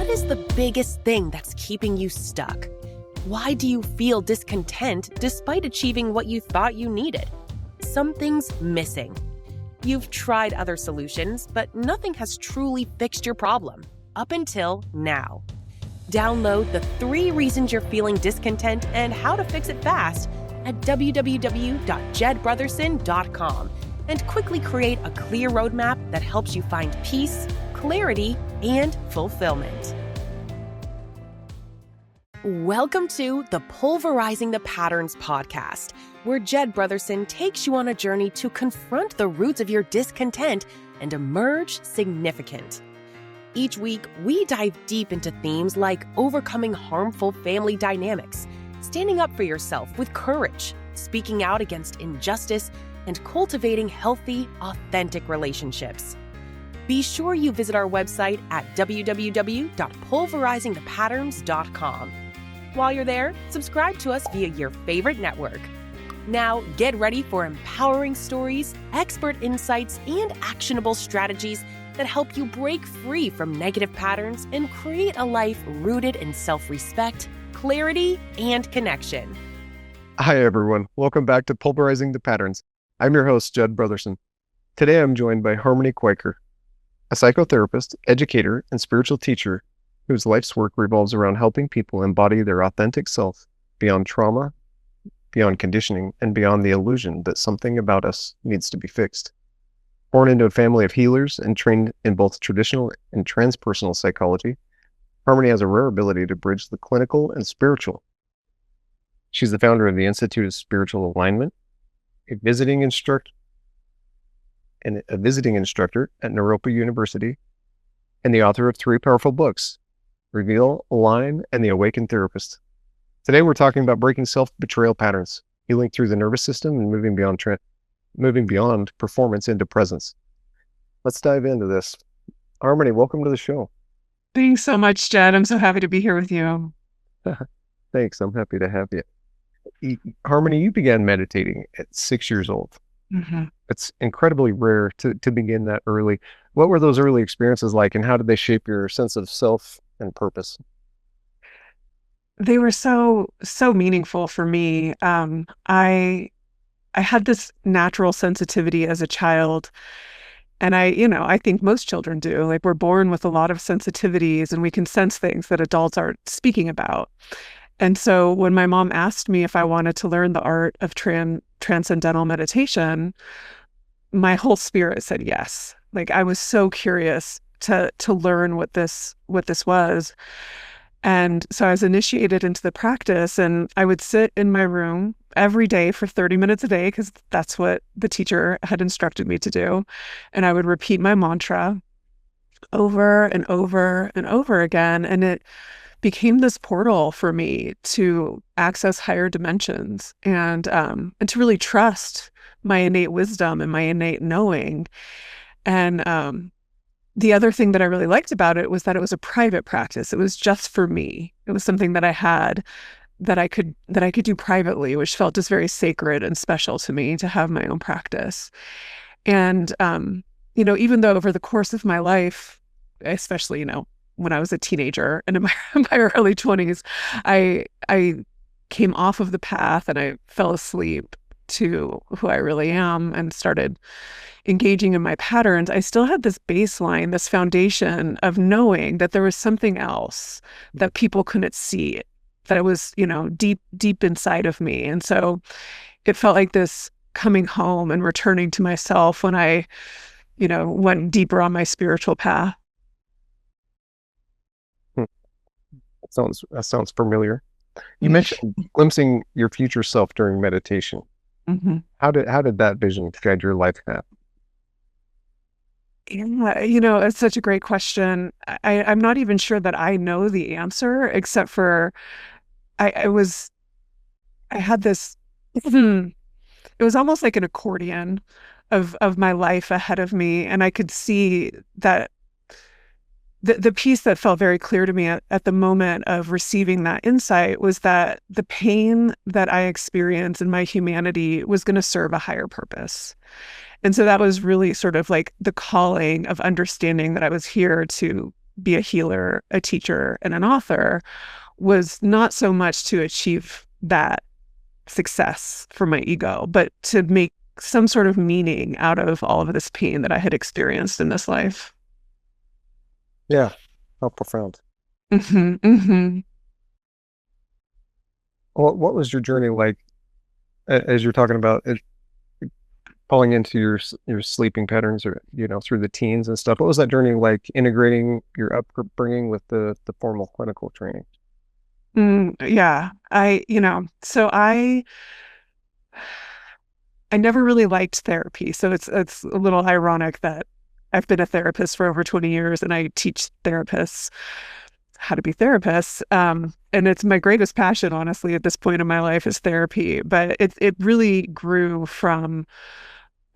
what is the biggest thing that's keeping you stuck? Why do you feel discontent despite achieving what you thought you needed? Something's missing. You've tried other solutions, but nothing has truly fixed your problem, up until now. Download the 3 reasons you're feeling discontent and how to fix it fast at www.jedbrotherson.com and quickly create a clear roadmap that helps you find peace, clarity, and fulfillment. Welcome to the Pulverizing the Patterns podcast, where Jed Brotherson takes you on a journey to confront the roots of your discontent and emerge significant. Each week, we dive deep into themes like overcoming harmful family dynamics, standing up for yourself with courage, speaking out against injustice, and cultivating healthy, authentic relationships. Be sure you visit our website at www.pulverizingthepatterns.com. While you're there, subscribe to us via your favorite network. Now, get ready for empowering stories, expert insights, and actionable strategies that help you break free from negative patterns and create a life rooted in self-respect, clarity, and connection. Hi, everyone. Welcome back to Pulverizing the Patterns. I'm your host, Jed Brotherson. Today, I'm joined by Harmony Kwiker, a psychotherapist, educator, and spiritual teacher whose life's work revolves around helping people embody their authentic self beyond trauma, beyond conditioning, and beyond the illusion that something about us needs to be fixed. Born into a family of healers and trained in both traditional and transpersonal psychology, Harmony has a rare ability to bridge the clinical and spiritual. She's the founder of the Institute of Spiritual Alignment, a visiting instructor at Naropa University, and the author of 3 powerful books, Reveal, Align, and The Awakened Therapist. Today, we're talking about breaking self-betrayal patterns, healing through the nervous system, and moving beyond performance into presence. Let's dive into this. Harmony, welcome to the show. Thanks so much, Jed. I'm so happy to be here with you. Thanks. I'm happy to have you. Harmony, you began meditating at 6 years old. Mm-hmm. It's incredibly rare to begin that early. What were those early experiences like, and how did they shape your sense of self and purpose? They were so meaningful for me. I had this natural sensitivity as a child, and I think most children do. Like, we're born with a lot of sensitivities, and we can sense things that adults aren't speaking about. And so when my mom asked me if I wanted to learn the art of transcendental meditation, my whole spirit said yes. Like, I was so curious to learn what this was. And so I was initiated into the practice, and I would sit in my room every day for 30 minutes a day, because that's what the teacher had instructed me to do. And I would repeat my mantra over and over and over again. And it became this portal for me to access higher dimensions and to really trust my innate wisdom and my innate knowing. And the other thing that I really liked about it was that it was a private practice. It was just for me. It was something that I had that I could do privately, which felt just very sacred and special to me to have my own practice. And even though over the course of my life, especially when I was a teenager and in my early 20s, I came off of the path and I fell asleep to who I really am and started engaging in my patterns, I still had this baseline, this foundation of knowing that there was something else that people couldn't see, that it was, deep inside of me. And so it felt like this coming home and returning to myself when I, went deeper on my spiritual path. That sounds familiar. You mentioned glimpsing your future self during meditation. Mm-hmm. How did that vision guide your life path? Yeah, it's such a great question. I'm not even sure that I know the answer, except for I had this, it was almost like an accordion of my life ahead of me. And I could see that the piece that felt very clear to me at the moment of receiving that insight was that the pain that I experienced in my humanity was going to serve a higher purpose. And so that was really sort of like the calling of understanding that I was here to be a healer, a teacher, and an author was not so much to achieve that success for my ego, but to make some sort of meaning out of all of this pain that I had experienced in this life. Yeah. How profound. Mm-hmm, mm-hmm. What was your journey like as you're talking about it, falling into your sleeping patterns, or through the teens and stuff? What was that journey like, integrating your upbringing with the formal clinical training? Yeah, so I never really liked therapy. So it's a little ironic that I've been a therapist for over 20 years and I teach therapists how to be therapists. And it's my greatest passion, honestly, at this point in my life is therapy. But it really grew from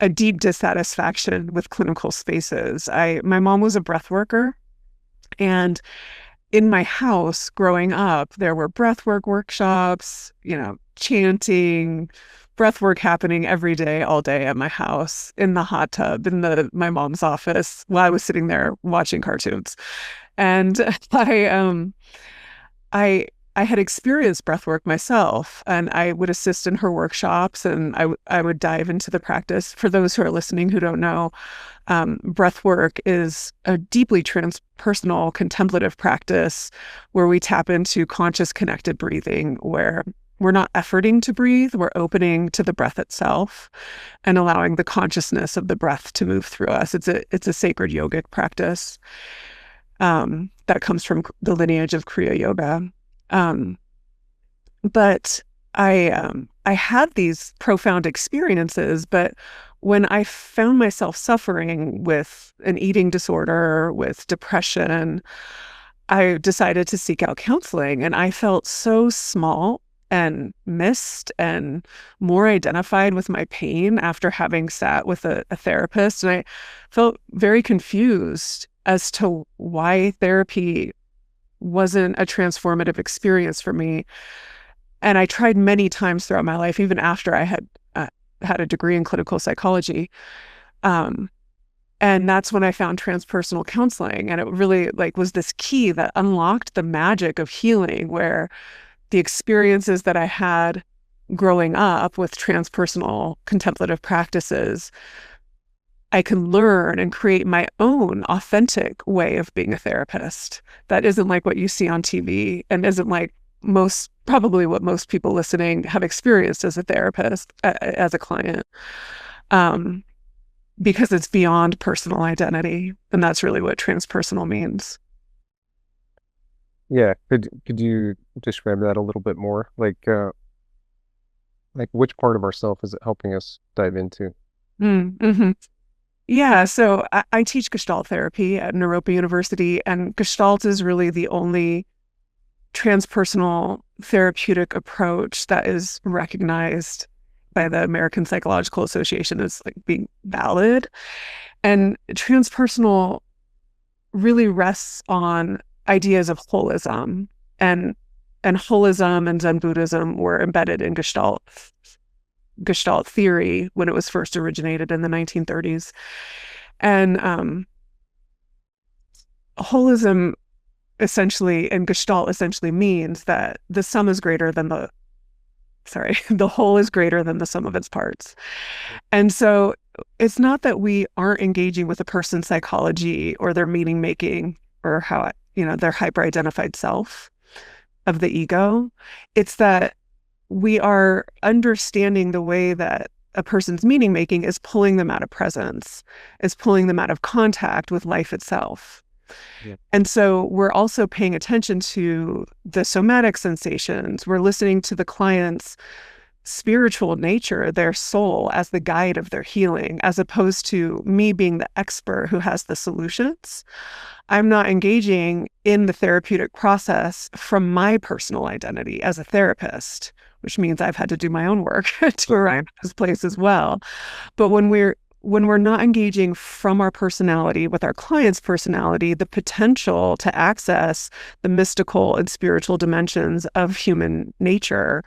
a deep dissatisfaction with clinical spaces. My mom was a breath worker, and in my house growing up, there were breathwork workshops, chanting, breathwork happening every day, all day at my house, in the hot tub, in my mom's office, while I was sitting there watching cartoons. And I I had experienced breathwork myself, and I would assist in her workshops, and I would dive into the practice. For those who are listening who don't know, breath work is a deeply transpersonal contemplative practice where we tap into conscious connected breathing, where we're not efforting to breathe, we're opening to the breath itself and allowing the consciousness of the breath to move through us. It's a sacred yogic practice that comes from the lineage of Kriya Yoga. But I had these profound experiences, but when I found myself suffering with an eating disorder, with depression, I decided to seek out counseling, and I felt so small and missed and more identified with my pain after having sat with a therapist. And I felt very confused as to why therapy wasn't a transformative experience for me. And I tried many times throughout my life, even after I had had a degree in clinical psychology. And that's when I found transpersonal counseling. And it really was this key that unlocked the magic of healing, where the experiences that I had growing up with transpersonal contemplative practices, I can learn and create my own authentic way of being a therapist that isn't like what you see on TV and isn't like probably what most people listening have experienced as a therapist, as a client, because it's beyond personal identity. And that's really what transpersonal means. Yeah. Could you describe that a little bit more? Like which part of ourself is it helping us dive into? Mm-hmm. Yeah, so I teach Gestalt therapy at Naropa University, and Gestalt is really the only transpersonal therapeutic approach that is recognized by the American Psychological Association as being valid. And transpersonal really rests on ideas of holism, and holism and Zen Buddhism were embedded in Gestalt theory when it was first originated in the 1930s. And holism essentially, and Gestalt essentially, means that the sum is greater than the whole is greater than the sum of its parts. And so it's not that we aren't engaging with a person's psychology or their meaning making or how, their hyper-identified self of the ego. It's that we are understanding the way that a person's meaning making is pulling them out of presence, is pulling them out of contact with life itself. Yeah. And so we're also paying attention to the somatic sensations. We're listening to the client's spiritual nature, their soul, as the guide of their healing, as opposed to me being the expert who has the solutions. I'm not engaging in the therapeutic process from my personal identity as a therapist, which means I've had to do my own work to arrive at this place as well. But when we're not engaging from our personality with our client's personality, the potential to access the mystical and spiritual dimensions of human nature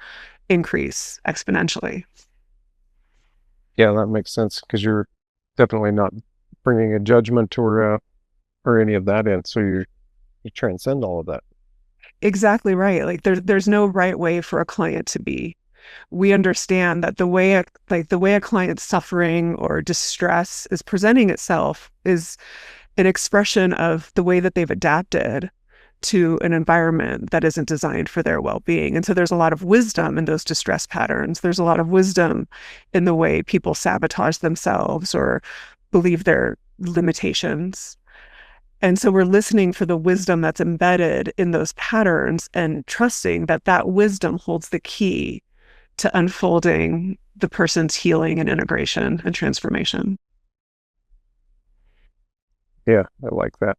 increase exponentially. Yeah, that makes sense, because you're definitely not bringing a judgment or any of that in. So you transcend all of that. Exactly right. Like there's no right way for a client to be. We understand that the way a client's suffering or distress is presenting itself is an expression of the way that they've adapted to an environment that isn't designed for their well-being. And so there's a lot of wisdom in those distress patterns. There's a lot of wisdom in the way people sabotage themselves or believe their limitations. And so we're listening for the wisdom that's embedded in those patterns and trusting that that wisdom holds the key to unfolding the person's healing and integration and transformation. Yeah, I like that.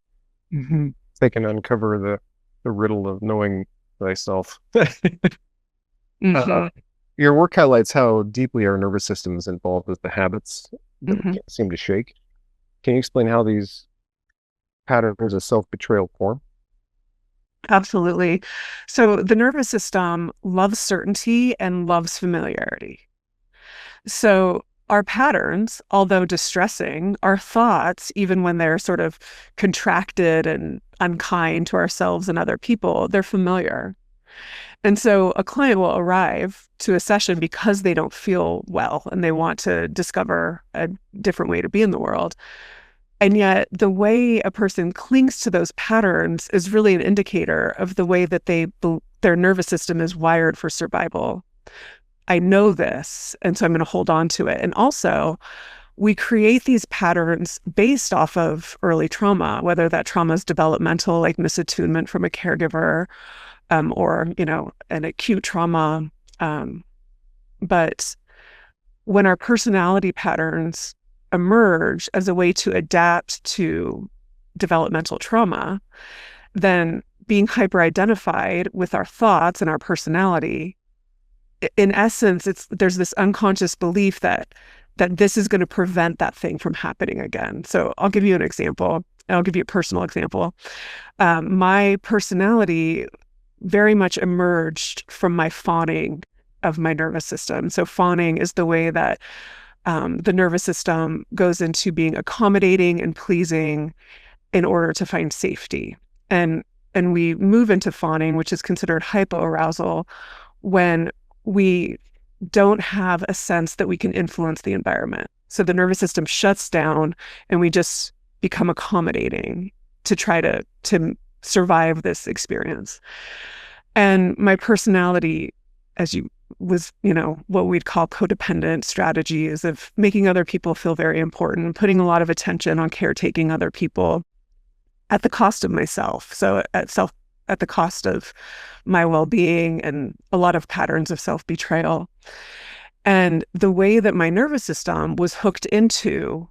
Mm-hmm. They can uncover the riddle of knowing thyself. Mm-hmm. Your work highlights how deeply our nervous system is involved with the habits that we Mm-hmm. can't seem to shake. Can you explain how these patterns of self-betrayal form? Absolutely. So the nervous system loves certainty and loves familiarity. So our patterns, although distressing, our thoughts, even when they're sort of contracted and unkind to ourselves and other people, they're familiar. And so a client will arrive to a session because they don't feel well and they want to discover a different way to be in the world. And yet the way a person clings to those patterns is really an indicator of the way that their nervous system is wired for survival. I know this, and so I'm going to hold on to it. And also, we create these patterns based off of early trauma, whether that trauma is developmental, like misattunement from a caregiver, or, an acute trauma. But when our personality patterns emerge as a way to adapt to developmental trauma, then being hyper-identified with our thoughts and our personality, in essence, there's this unconscious belief that this is going to prevent that thing from happening again. So I'll give you an example. I'll give you a personal example. My personality very much emerged from my fawning of my nervous system. So fawning is the way that the nervous system goes into being accommodating and pleasing in order to find safety. And we move into fawning, which is considered hypoarousal, when we don't have a sense that we can influence the environment. So the nervous system shuts down and we just become accommodating to try to survive this experience. And my personality, was what we'd call codependent strategies of making other people feel very important, putting a lot of attention on caretaking other people at the cost of myself. So at the cost of my well-being and a lot of patterns of self-betrayal. And the way that my nervous system was hooked into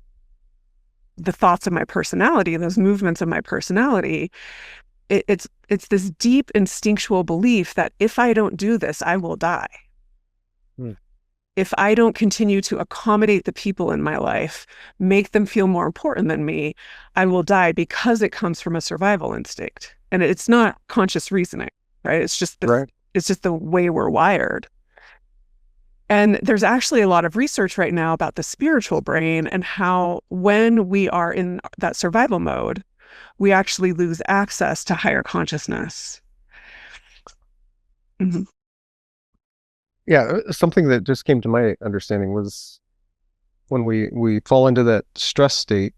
the thoughts of my personality, those movements of my personality, it's this deep instinctual belief that if I don't do this, I will die. If I don't continue to accommodate the people in my life, make them feel more important than me, I will die, because it comes from a survival instinct. And it's not conscious reasoning, right? It's just the way we're wired. And there's actually a lot of research right now about the spiritual brain and how when we are in that survival mode, we actually lose access to higher consciousness. Mm-hmm. Yeah, something that just came to my understanding was when we fall into that stress state,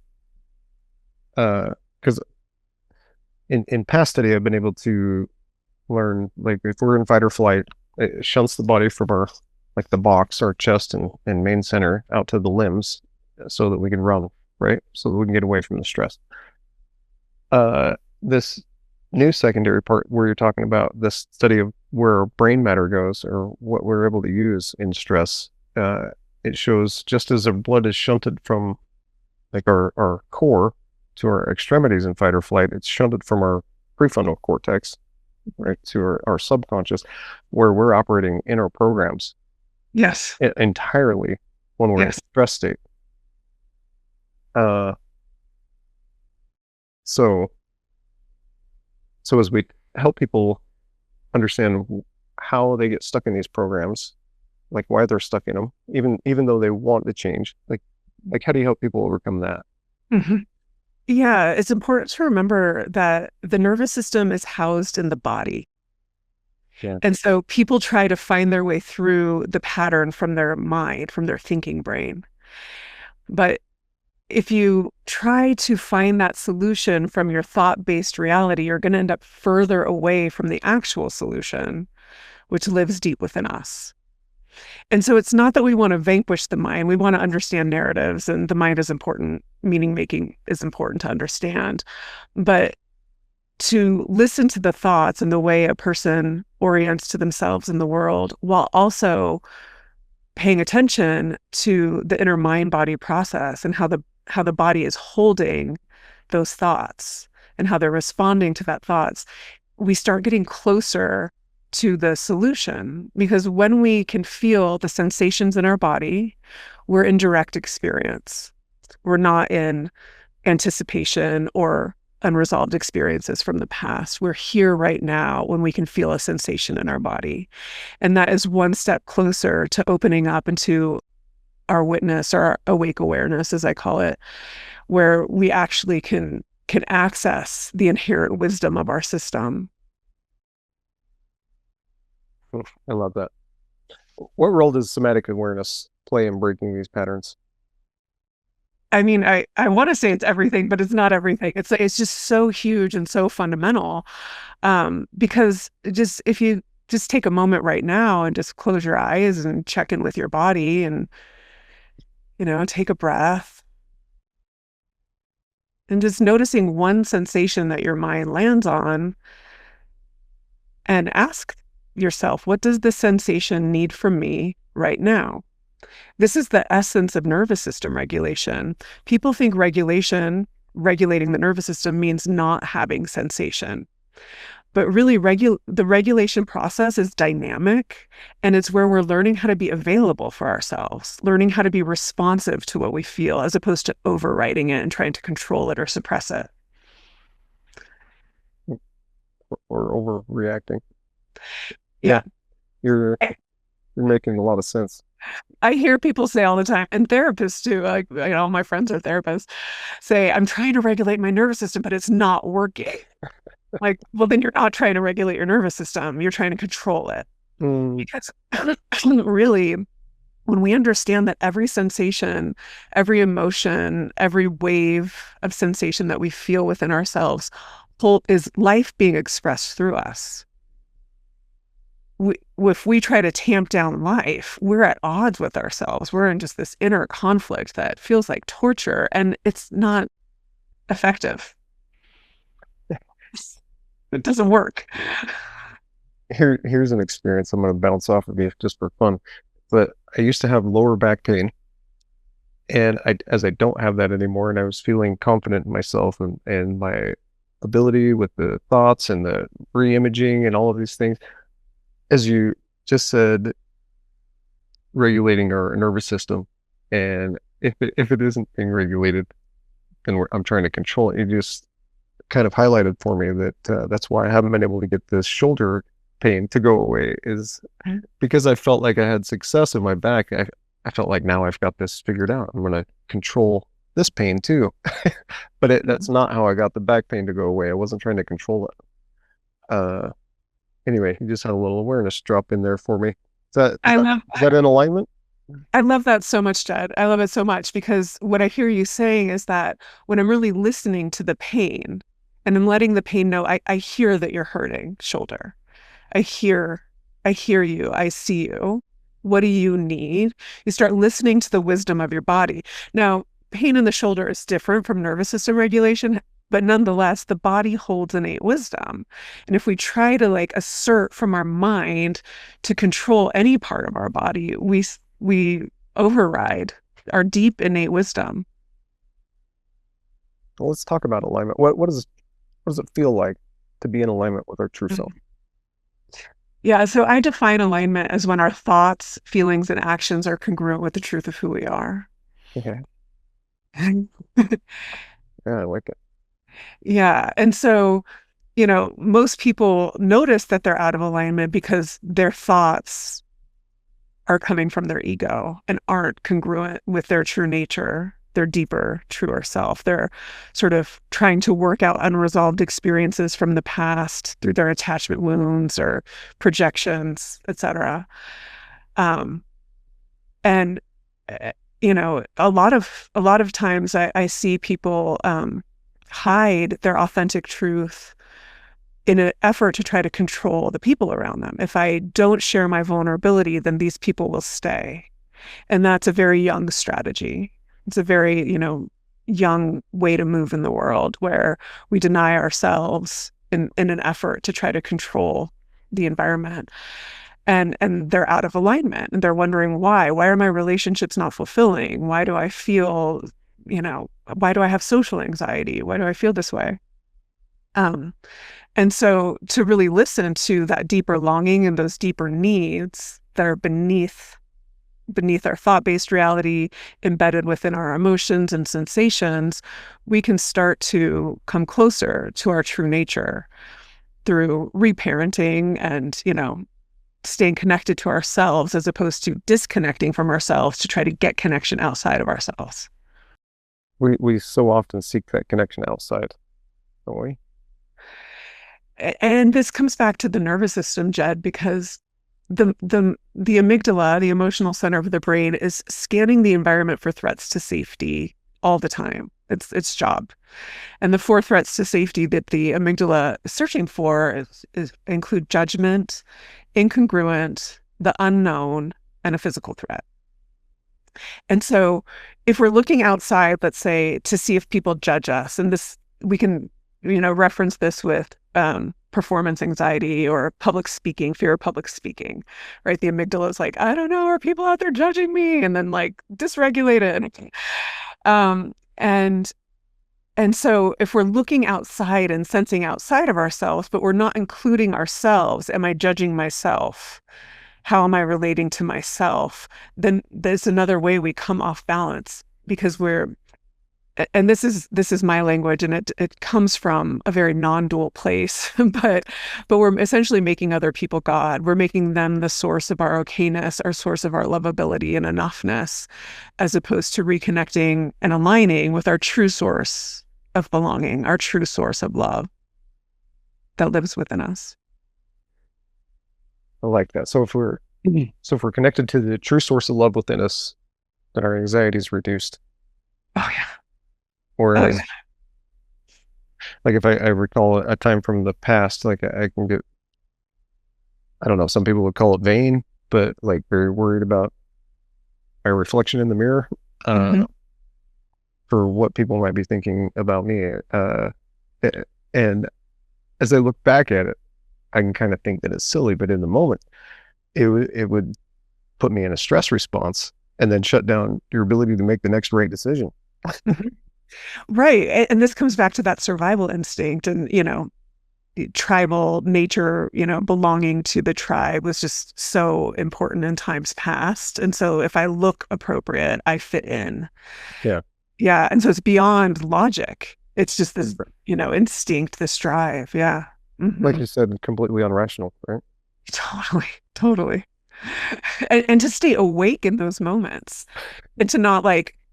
because in past study I've been able to learn, like, if we're in fight or flight, it shunts the body from the box, our chest and main center, out to the limbs so that we can run, right? So that we can get away from the stress. This new secondary part where you're talking about this study of where brain matter goes, or what we're able to use in stress, it shows just as our blood is shunted from our core to our extremities in fight or flight, it's shunted from our prefrontal cortex, right, to our subconscious, where we're operating in our programs. Yes. Entirely when we're in a stress state. So as we help people understand how they get stuck in these programs, like why they're stuck in them, even though they want to change, like how do you help people overcome that? Mm-hmm. Yeah, it's important to remember that the nervous system is housed in the body. Yeah. And so people try to find their way through the pattern from their mind, from their thinking brain. But if you try to find that solution from your thought-based reality, you're going to end up further away from the actual solution, which lives deep within us. And so it's not that we want to vanquish the mind. We want to understand narratives, and the mind is important. Meaning making is important to understand. But to listen to the thoughts and the way a person orients to themselves in the world, while also paying attention to the inner mind-body process and how the body is holding those thoughts and how they're responding to that thoughts, we start getting closer to the solution. Because when we can feel the sensations in our body, we're in direct experience. We're not in anticipation or unresolved experiences from the past. We're here right now when we can feel a sensation in our body. And that is one step closer to opening up into our witness, or our awake awareness, as I call it, where we actually can access the inherent wisdom of our system. I love that. What role does somatic awareness play in breaking these patterns? I mean, I want to say it's everything, but it's not everything. It's just so huge and so fundamental. Because just if you just take a moment right now and just close your eyes and check in with your body and, take a breath and just noticing one sensation that your mind lands on, and ask yourself, what does this sensation need from me right now? This is the essence of nervous system regulation. People think regulating the nervous system, means not having sensation. But really, the regulation process is dynamic, and it's where we're learning how to be available for ourselves, learning how to be responsive to what we feel, as opposed to overriding it and trying to control it or suppress it. Or overreacting? Yeah. You're making a lot of sense. I hear people say all the time, and therapists too, like, my friends are therapists, say, I'm trying to regulate my nervous system, but it's not working. Like, well, then you're not trying to regulate your nervous system. You're trying to control it. Because really, when we understand that every sensation, every emotion, every wave of sensation that we feel within ourselves is life being expressed through us. If we try to tamp down life, we're at odds with ourselves. We're in just this inner conflict that feels like torture, and it's not effective. It doesn't work. Here's an experience I'm going to bounce off of you just for fun. But I used to have lower back pain, and as I don't have that anymore, and I was feeling confident in myself and my ability with the thoughts and the re-imaging and all of these things. As you just said, regulating our nervous system, and if it isn't being regulated, then I'm trying to control it. You just kind of highlighted for me that that's why I haven't been able to get this shoulder pain to go away, is because I felt like I had success in my back. I felt like now I've got this figured out. I'm going to control this pain too. But that's not how I got the back pain to go away. I wasn't trying to control it. Anyway, you just had a little awareness drop in there for me. Is that in alignment? I love that so much, Jed. I love it so much, because what I hear you saying is that when I'm really listening to the pain and I'm letting the pain know, I hear that you're hurting shoulder. I hear you. I see you. What do you need? You start listening to the wisdom of your body. Now, pain in the shoulder is different from nervous system regulation, but nonetheless, the body holds innate wisdom. And if we try to assert from our mind to control any part of our body, we override our deep innate wisdom. Well, let's talk about alignment. What does it feel like to be in alignment with our true self? Yeah, so I define alignment as when our thoughts, feelings, and actions are congruent with the truth of who we are. Okay. Yeah, I like it. Yeah. And so, most people notice that they're out of alignment because their thoughts are coming from their ego and aren't congruent with their true nature. their deeper, truer self. They're sort of trying to work out unresolved experiences from the past through their attachment wounds or projections, etc. And a lot of times I see people hide their authentic truth in an effort to try to control the people around them. If I don't share my vulnerability, then these people will stay. And that's a very young strategy. It's a very, young way to move in the world, where we deny ourselves in an effort to try to control the environment. And they're out of alignment, and they're wondering why. Why are my relationships not fulfilling? Why do I feel, why do I have social anxiety? Why do I feel this way? And so to really listen to that deeper longing and those deeper needs that are beneath our thought-based reality, embedded within our emotions and sensations, we can start to come closer to our true nature through reparenting and, staying connected to ourselves, as opposed to disconnecting from ourselves to try to get connection outside of ourselves. We so often seek that connection outside, don't we? And this comes back to the nervous system, Jed, because the amygdala, the emotional center of the brain, is scanning the environment for threats to safety all the time. It's its job. And the 4 threats to safety that the amygdala is searching for include judgment, incongruent, the unknown, and a physical threat. And so if we're looking outside, let's say, to see if people judge us, and this, we can, reference this with performance anxiety or public speaking, fear of public speaking, right? The amygdala is like, I don't know, are people out there judging me? And then dysregulated. And so if we're looking outside and sensing outside of ourselves, but we're not including ourselves, am I judging myself? How am I relating to myself? Then there's another way we come off balance, because and this is my language, and it comes from a very non-dual place, but we're essentially making other people God. We're making them the source of our okayness, our source of our lovability and enoughness, as opposed to reconnecting and aligning with our true source of belonging, our true source of love that lives within us. I like that. So if we're connected to the true source of love within us, then our anxiety is reduced. Oh yeah. Whereas, if I recall a time from the past, I can get, I don't know, some people would call it vain, but very worried about my reflection in the mirror, for what people might be thinking about me. And as I look back at it, I can kind of think that it's silly, but in the moment, it would put me in a stress response and then shut down your ability to make the next right decision. Right. And this comes back to that survival instinct and, tribal nature, belonging to the tribe was just so important in times past. And so if I look appropriate, I fit in. Yeah. Yeah. And so it's beyond logic. It's just this, instinct, this drive. Yeah. Mm-hmm. Like you said, completely unrational, right? Totally. And to stay awake in those moments, and to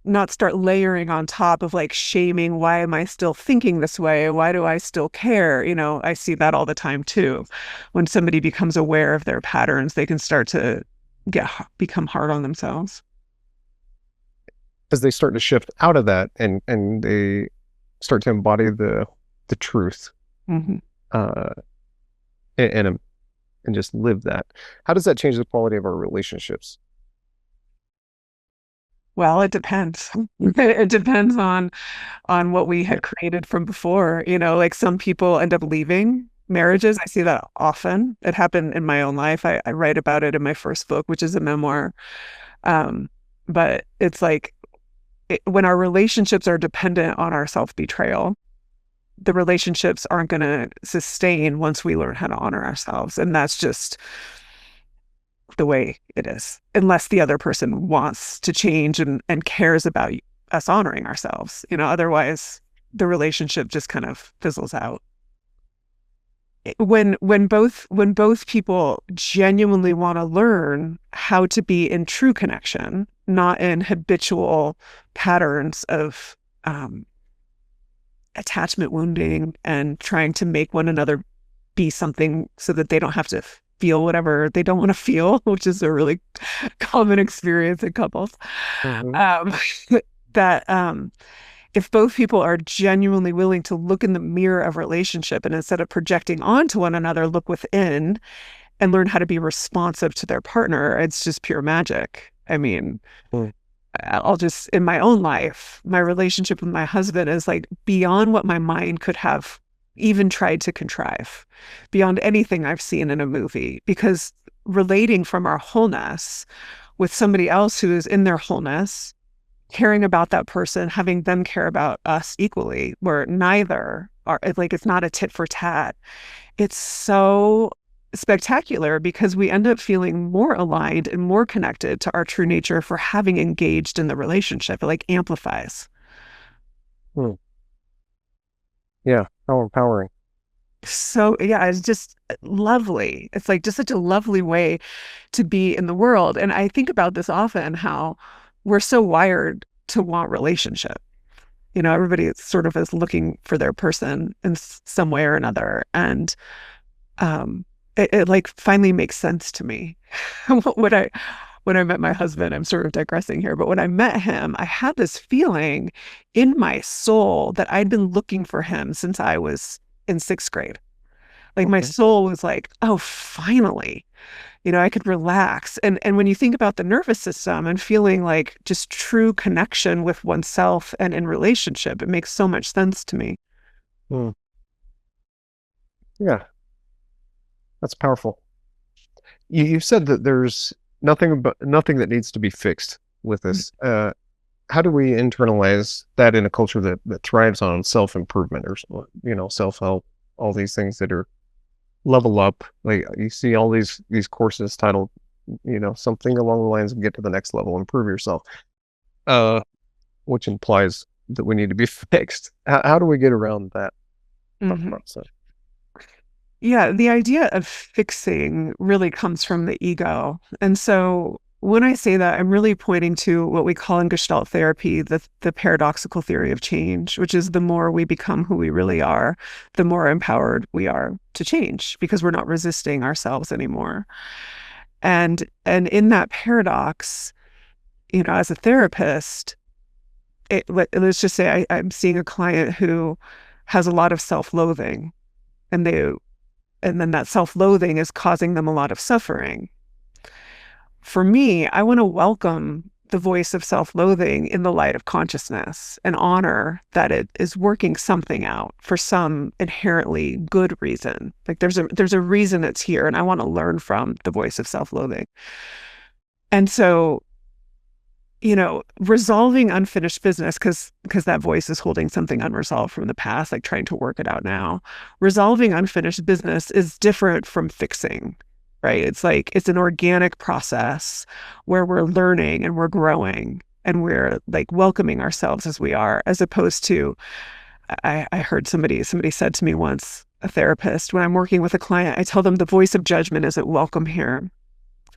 not start layering on top of shaming. Why am I still thinking this way? Why do I still care? I see that all the time too. When somebody becomes aware of their patterns, they can start to become hard on themselves. As they start to shift out of that and they start to embody the truth, mm-hmm. and just live that. How does that change the quality of our relationships? Well, it depends. It depends on what we had created from before. Some people end up leaving marriages. I see that often. It happened in my own life. I write about it in my first book, which is a memoir. But it's when our relationships are dependent on our self-betrayal, the relationships aren't going to sustain once we learn how to honor ourselves. And that's just the way it is, unless the other person wants to change and cares about us honoring ourselves. Otherwise the relationship just kind of fizzles out. When both people genuinely want to learn how to be in true connection, not in habitual patterns of attachment wounding and trying to make one another be something so that they don't have to feel whatever they don't want to feel, which is a really common experience in couples. Mm-hmm. That if both people are genuinely willing to look in the mirror of relationship and instead of projecting onto one another, look within and learn how to be responsive to their partner, it's just pure magic. I mean, I'll just, in my own life, my relationship with my husband is like beyond what my mind could have even tried to contrive, beyond anything I've seen in a movie, because relating from our wholeness with somebody else who is in their wholeness, caring about that person, having them care about us equally, where neither are like, it's not a tit for tat. It's so spectacular because we end up feeling more aligned and more connected to our true nature for having engaged in the relationship. It like amplifies. Hmm. Yeah, how empowering. So yeah, it's just lovely. It's like just such a lovely way to be in the world. And I think about this often, how we're so wired to want relationship. You know, everybody sort of is looking for their person in some way or another. And it like finally makes sense to me. When I met my husband, I'm sort of digressing here, but when I met him, I had this feeling in my soul that I'd been looking for him since I was in sixth grade. Like my Okay. soul was like, oh, finally, you know, I could relax. And when you think about the nervous system and feeling like just true connection with oneself and in relationship, it makes so much sense to me. Hmm. Yeah, that's powerful. You said that there's nothing that needs to be fixed with this. How do we internalize that in a culture that thrives on self-improvement or self-help, all these things that are level up? Like you see all these courses titled, something along the lines of get to the next level, improve yourself, which implies that we need to be fixed. How do we get around that thought Mhm. process? Yeah, the idea of fixing really comes from the ego. And so when I say that, I'm really pointing to what we call in Gestalt therapy the paradoxical theory of change, which is the more we become who we really are, the more empowered we are to change because we're not resisting ourselves anymore. And in that paradox, you know, as a therapist, let's just say I'm seeing a client who has a lot of self-loathing, and then that self-loathing is causing them a lot of suffering. For me, I want to welcome the voice of self-loathing in the light of consciousness and honor that it is working something out for some inherently good reason. Like there's a reason it's here, and I want to learn from the voice of self-loathing. And so, you know, resolving unfinished business because that voice is holding something unresolved from the past, like trying to work it out now. Resolving unfinished business is different from fixing, right? It's like it's an organic process where we're learning and we're growing and we're like welcoming ourselves as we are, as opposed to I heard somebody said to me once, a therapist, when I'm working with a client, I tell them the voice of judgment isn't welcome here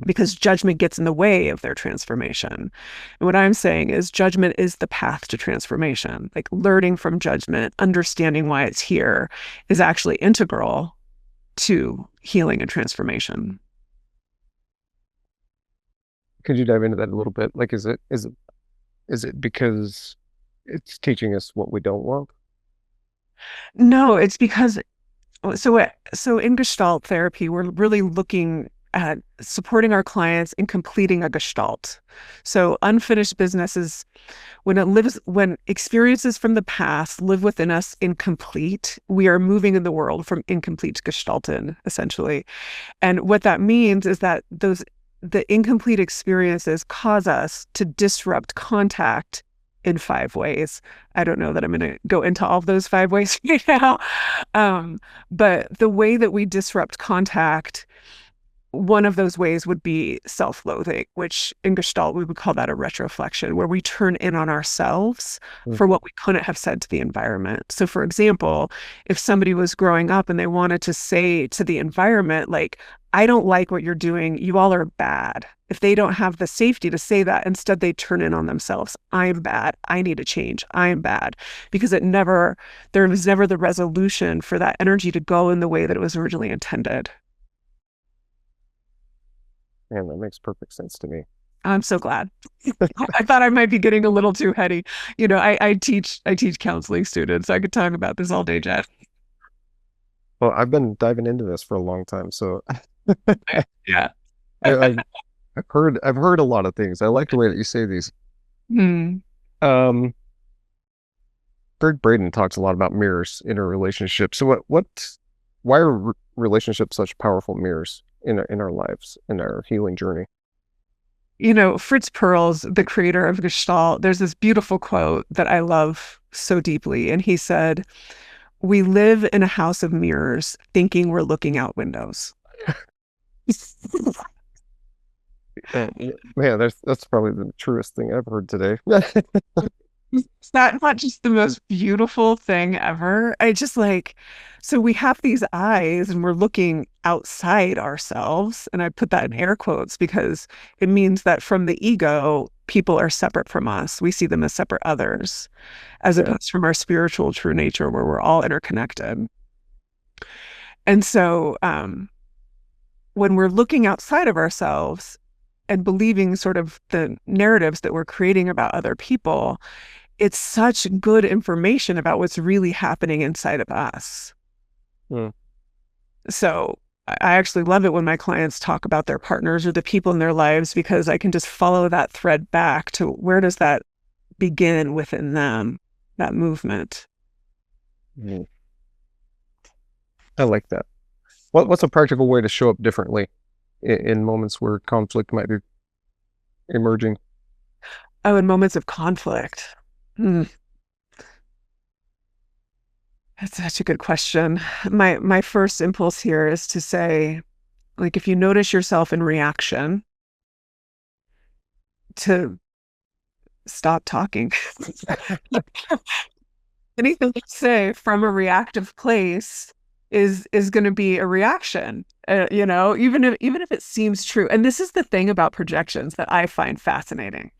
because judgment gets in the way of their transformation. And what I'm saying is judgment is the path to transformation. Like learning from judgment, understanding why it's here is actually integral to healing and transformation. Could you dive into that a little bit? Like, is it because it's teaching us what we don't want? No, it's because so in Gestalt therapy, we're really looking at supporting our clients in completing a Gestalt. So unfinished business is when experiences from the past live within us incomplete, we are moving in the world from incomplete to Gestalten, essentially. And what that means is that the incomplete experiences cause us to disrupt contact in 5 ways. I don't know that I'm going to go into all of those 5 ways right now. But the way that we disrupt contact one of those ways would be self-loathing, which in Gestalt, we would call that a retroflexion, where we turn in on ourselves for what we couldn't have said to the environment. So for example, if somebody was growing up and they wanted to say to the environment, like, I don't like what you're doing, you all are bad. If they don't have the safety to say that, instead they turn in on themselves. I'm bad. I need to change. I'm bad. Because there was never the resolution for that energy to go in the way that it was originally intended. Man, that makes perfect sense to me. I'm so glad. I thought I might be getting a little too heady. I teach counseling students. I could talk about this all day, Jed. Well, I've been diving into this for a long time, so yeah. I've heard a lot of things. I like the way that you say these. Greg Braden talks a lot about mirrors in a relationship. So why are relationships such powerful mirrors in our lives, in our healing journey? Fritz Perls, the creator of Gestalt, there's this beautiful quote that I love so deeply. And he said, "We live in a house of mirrors thinking we're looking out windows." Man, that's probably the truest thing I've heard today. Is that not just the most beautiful thing ever? So we have these eyes and we're looking outside ourselves. And I put that in air quotes because it means that from the ego, people are separate from us. We see them as separate others, as opposed from our spiritual true nature where we're all interconnected. And so when we're looking outside of ourselves and believing sort of the narratives that we're creating about other people, it's such good information about what's really happening inside of us. So I actually love it when my clients talk about their partners or the people in their lives, because I can just follow that thread back to where does that begin within them, that movement. I like that. What's a practical way to show up differently in moments where conflict might be emerging? Oh, in moments of conflict. That's such a good question. My first impulse here is to say, like, if you notice yourself in reaction, to stop talking. Anything you say from a reactive place is going to be a reaction. Even if it seems true. And this is the thing about projections that I find fascinating.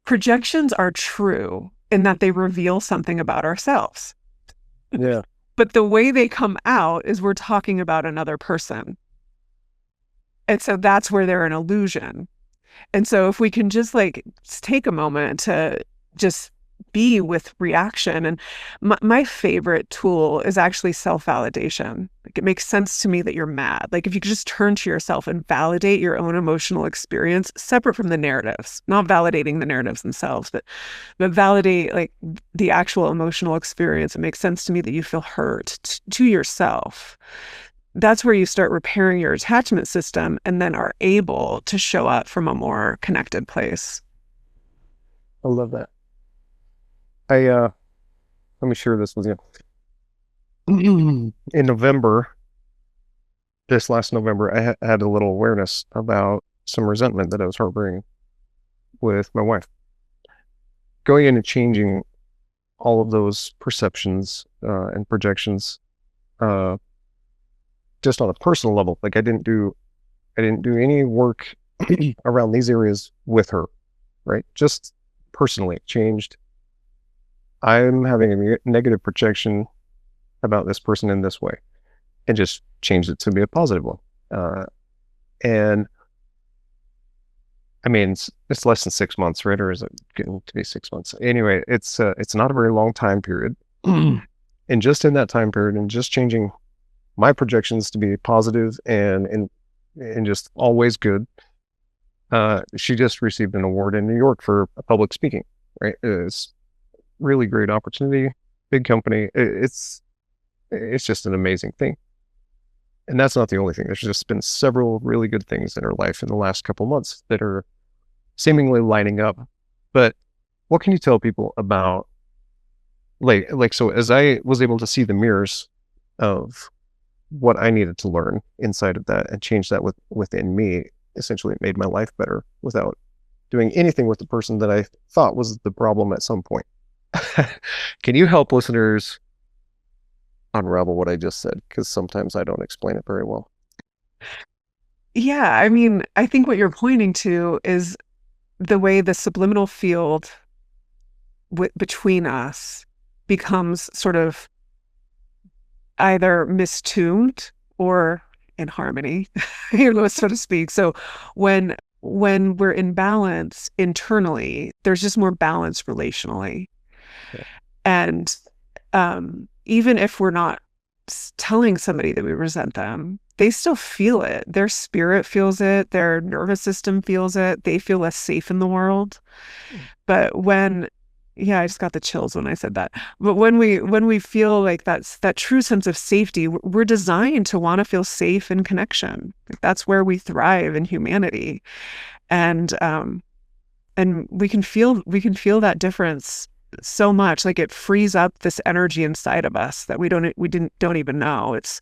Projections are true in that they reveal something about ourselves. Yeah. But the way they come out is we're talking about another person. And so that's where they're an illusion. And so if we can just take a moment to just be with reaction. And my favorite tool is actually self-validation. It makes sense to me that you're mad. If you could just turn to yourself and validate your own emotional experience separate from the narratives, not validating the narratives themselves, but validate the actual emotional experience. It makes sense to me that you feel hurt to yourself. That's where you start repairing your attachment system and then are able to show up from a more connected place. I love that. Let me share this with you. In November, this last November, I had a little awareness about some resentment that I was harboring with my wife. Going in and changing all of those perceptions and projections, just on a personal level. I didn't do any work around these areas with her, right? Just personally changed. I'm having a negative projection about this person in this way, and just changed it to be a positive one. And I mean, it's less than 6 months, right? Or is it getting to be 6 months? Anyway, it's not a very long time period. And just in that time period, and just changing my projections to be positive and just always good. She just received an award in New York for public speaking, right? It's really great opportunity, big company. It's just an amazing thing. And that's not the only thing. There's just been several really good things in her life in the last couple months that are seemingly lining up. But what can you tell people about so as I was able to see the mirrors of what I needed to learn inside of that and change that within me. Essentially, it made my life better without doing anything with the person that I thought was the problem at some point. Can you help listeners unravel what I just said? Because sometimes I don't explain it very well. Yeah, I mean, I think what you're pointing to is the way the subliminal field between us becomes sort of either mistuned or in harmony, so to speak. So when we're in balance internally, there's just more balance relationally. Yeah. And even if we're not telling somebody that we resent them, they still feel it. Their spirit feels it. Their nervous system feels it. They feel less safe in the world. But yeah, I just got the chills when I said that. But when we feel like that true sense of safety, we're designed to want to feel safe in connection. That's where we thrive in humanity, and we can feel that difference so much. Like it frees up this energy inside of us that we don't even know. It's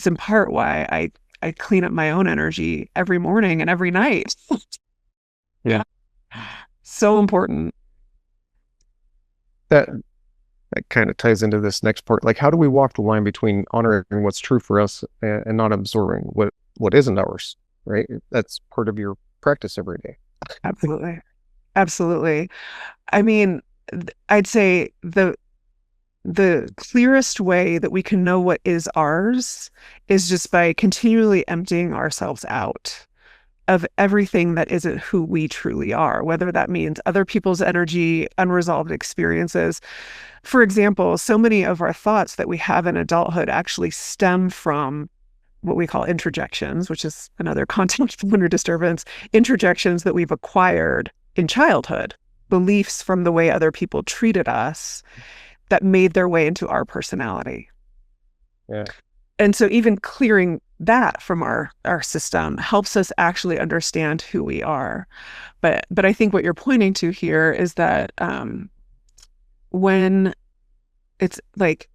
in part why I clean up my own energy every morning and every night. Yeah. So important. That kind of ties into this next part. Like, how do we walk the line between honoring what's true for us and not absorbing what isn't ours, right? That's part of your practice every day. Absolutely. Absolutely. I mean, I'd say the clearest way that we can know what is ours is just by continually emptying ourselves out of everything that isn't who we truly are, whether that means other people's energy, unresolved experiences. For example, so many of our thoughts that we have in adulthood actually stem from what we call introjections, which is another content disturbance, introjections that we've acquired in childhood, beliefs from the way other people treated us that made their way into our personality. Yeah. And so even clearing that from our system helps us actually understand who we are. But I think what you're pointing to here is that when it's like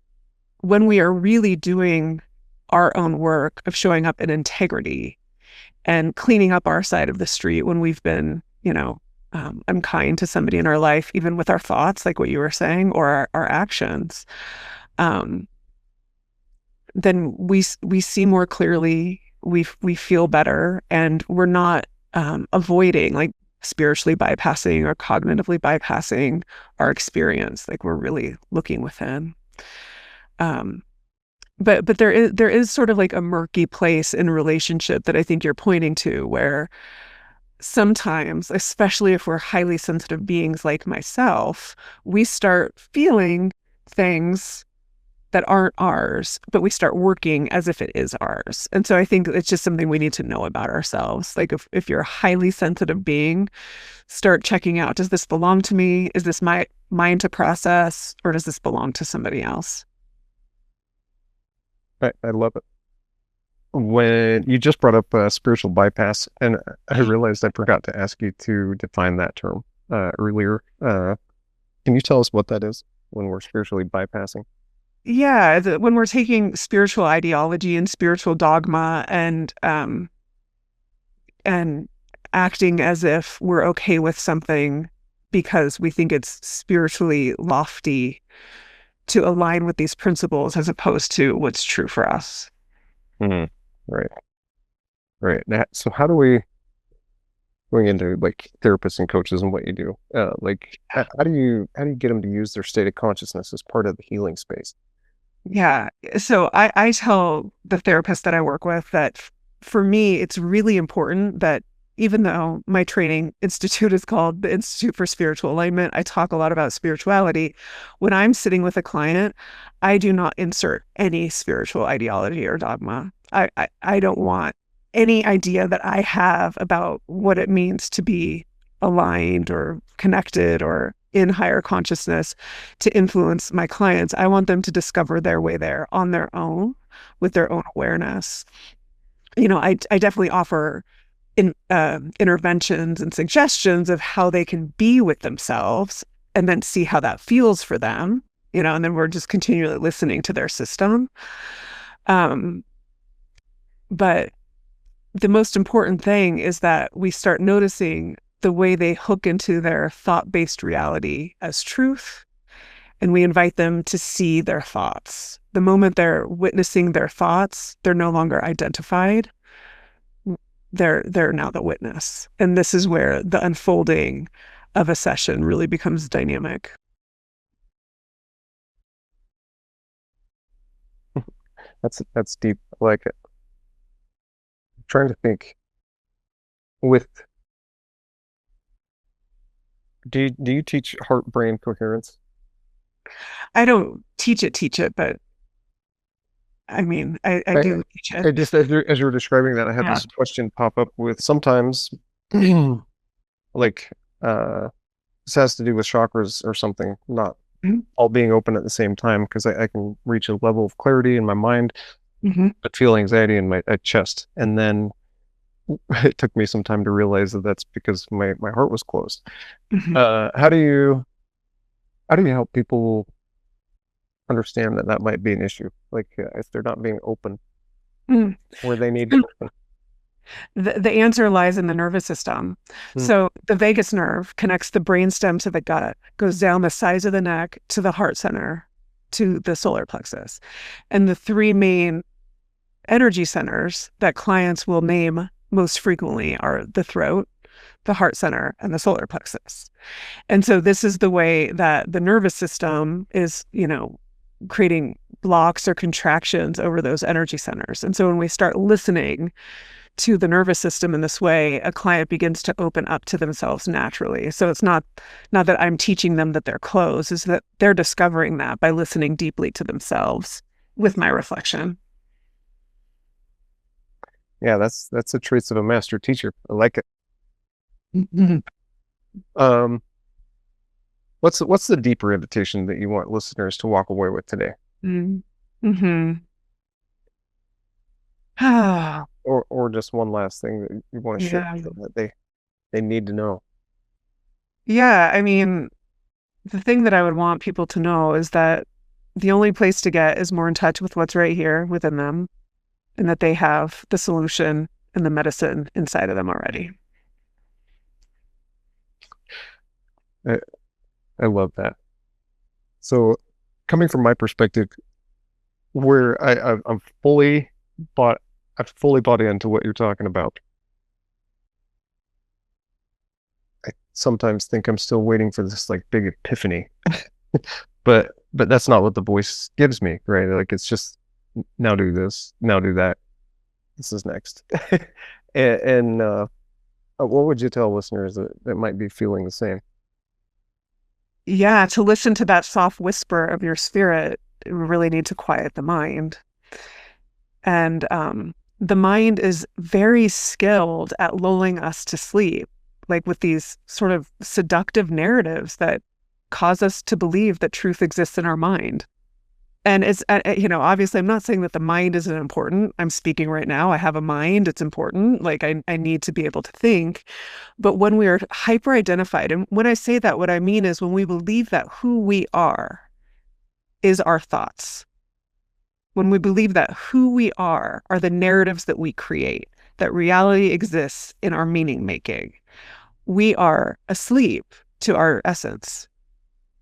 when we are really doing our own work of showing up in integrity and cleaning up our side of the street when we've been, unkind to somebody in our life, even with our thoughts, like what you were saying, or our actions, then we see more clearly, we feel better, and we're not avoiding, like spiritually bypassing or cognitively bypassing our experience. Like we're really looking within. But there is sort of like a murky place in relationship that I think you're pointing to, where sometimes, especially if we're highly sensitive beings like myself, we start feeling things that aren't ours, but we start working as if it is ours. And so I think it's just something we need to know about ourselves. Like if you're a highly sensitive being, start checking out, does this belong to me? Is this mine to process, or does this belong to somebody else? I love it. When you just brought up spiritual bypass, and I realized I forgot to ask you to define that term earlier. Can you tell us what that is when we're spiritually bypassing? Yeah, when we're taking spiritual ideology and spiritual dogma and acting as if we're okay with something because we think it's spiritually lofty to align with these principles as opposed to what's true for us. Mm-hmm. Right. So how do we, going into like therapists and coaches and what you do, how do you get them to use their state of consciousness as part of the healing space? Yeah. So I tell the therapists that I work with that for me, it's really important that even though my training institute is called the Institute for Spiritual Alignment, I talk a lot about spirituality. When I'm sitting with a client, I do not insert any spiritual ideology or dogma. I don't want any idea that I have about what it means to be aligned or connected or in higher consciousness to influence my clients. I want them to discover their way there on their own with their own awareness. I definitely offer interventions and suggestions of how they can be with themselves and then see how that feels for them, and then we're just continually listening to their system. But the most important thing is that we start noticing the way they hook into their thought-based reality as truth, and we invite them to see their thoughts. The moment they're witnessing their thoughts, they're no longer identified. They're now the witness. And this is where the unfolding of a session really becomes dynamic. That's deep. I like it. I'm trying to think. Do you teach heart-brain coherence? I don't teach it, but I mean, I do teach it. Just as you were describing that, I had this question pop up with sometimes like this has to do with chakras or something, not all being open at the same time, because I can reach a level of clarity in my mind, but feel anxiety in my chest. And then it took me some time to realize that that's because my heart was closed. How do you help people understand that might be an issue, like if they're not being open where they need to open? The answer lies in the nervous system. So the vagus nerve connects the brainstem to the gut, goes down the sides of the neck to the heart center, to the solar plexus. And the three main energy centers that clients will name most frequently are the throat, the heart center, and the solar plexus. And so this is the way that the nervous system is, creating blocks or contractions over those energy centers. And so when we start listening to the nervous system in this way, a client begins to open up to themselves naturally. So it's not that I'm teaching them that they're closed, is that they're discovering that by listening deeply to themselves with my reflection. Yeah, that's the traits of a master teacher. I like it. What's the deeper invitation that you want listeners to walk away with today? Or just one last thing that you want to share that they need to know? Yeah, I mean, the thing that I would want people to know is that the only place to get is more in touch with what's right here within them, and that they have the solution and the medicine inside of them already. I love that. So coming from my perspective, where I've fully bought into what you're talking about. I sometimes think I'm still waiting for this like big epiphany, but that's not what the voice gives me, right? Like it's just, now do this, now do that. This is next. and what would you tell listeners that might be feeling the same? Yeah, to listen to that soft whisper of your spirit, we really need to quiet the mind. And the mind is very skilled at lulling us to sleep, like with these sort of seductive narratives that cause us to believe that truth exists in our mind. And it's, obviously I'm not saying that the mind isn't important. I'm speaking right now. I have a mind. It's important. Like I need to be able to think. But when we are hyper-identified, and when I say that, what I mean is when we believe that who we are is our thoughts. When we believe that who we are the narratives that we create, that reality exists in our meaning making, we are asleep to our essence.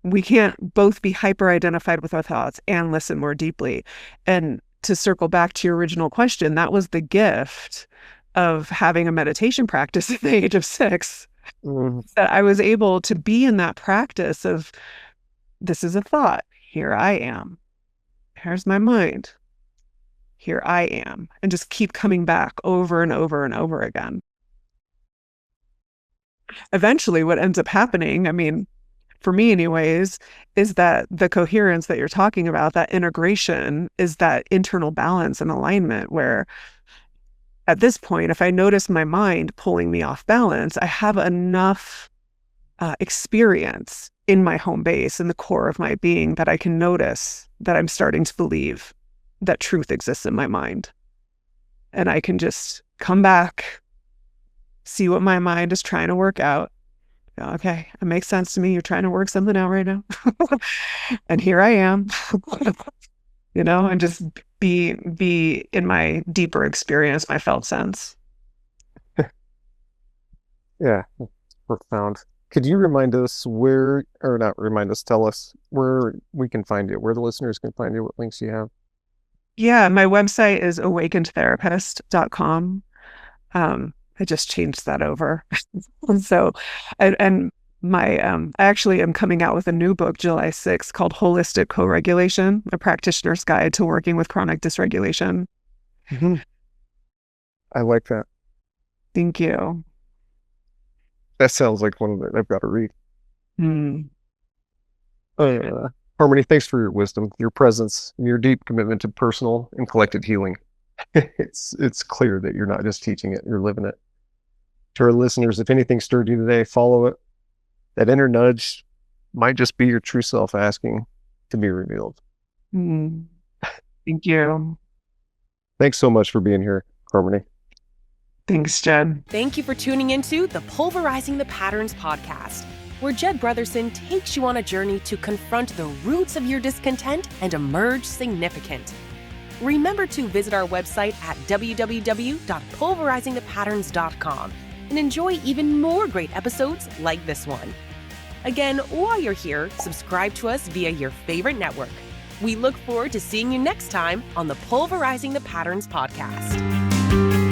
We can't both be hyper-identified with our thoughts and listen more deeply. And to circle back to your original question, that was the gift of having a meditation practice at the age of 6, that I was able to be in that practice of, this is a thought, here I am. Here's my mind. Here I am. And just keep coming back over and over and over again. Eventually, what ends up happening, I mean, for me anyways, is that the coherence that you're talking about, that integration, is that internal balance and alignment where at this point, if I notice my mind pulling me off balance, I have enough experience in my home base, in the core of my being, that I can notice that I'm starting to believe that truth exists in my mind. And I can just come back, see what my mind is trying to work out. Okay, it makes sense to me. You're trying to work something out right now. And here I am, and just be in my deeper experience, my felt sense. Yeah, profound. Could you remind us where, or not remind us, tell us where we can find you, where the listeners can find you, what links you have? Yeah, my website is awakenedtherapist.com. I just changed that over. So, and my I actually am coming out with a new book July 6th called Holistic Co-Regulation, a practitioner's guide to working with chronic dysregulation. Mm-hmm. I like that. Thank you. That sounds like one that I've got to read. Mm. Harmony, thanks for your wisdom, your presence, and your deep commitment to personal and collective healing. It's clear that you're not just teaching it, you're living it. To our listeners, if anything stirred you today, follow it. That inner nudge might just be your true self asking to be revealed. Mm. Thank you. Thanks so much for being here, Harmony. Thanks, Jed. Thank you for tuning into the Pulverizing the Patterns podcast, where Jed Brotherson takes you on a journey to confront the roots of your discontent and emerge significant. Remember to visit our website at www.pulverizingthepatterns.com and enjoy even more great episodes like this one. Again, while you're here, subscribe to us via your favorite network. We look forward to seeing you next time on the Pulverizing the Patterns podcast.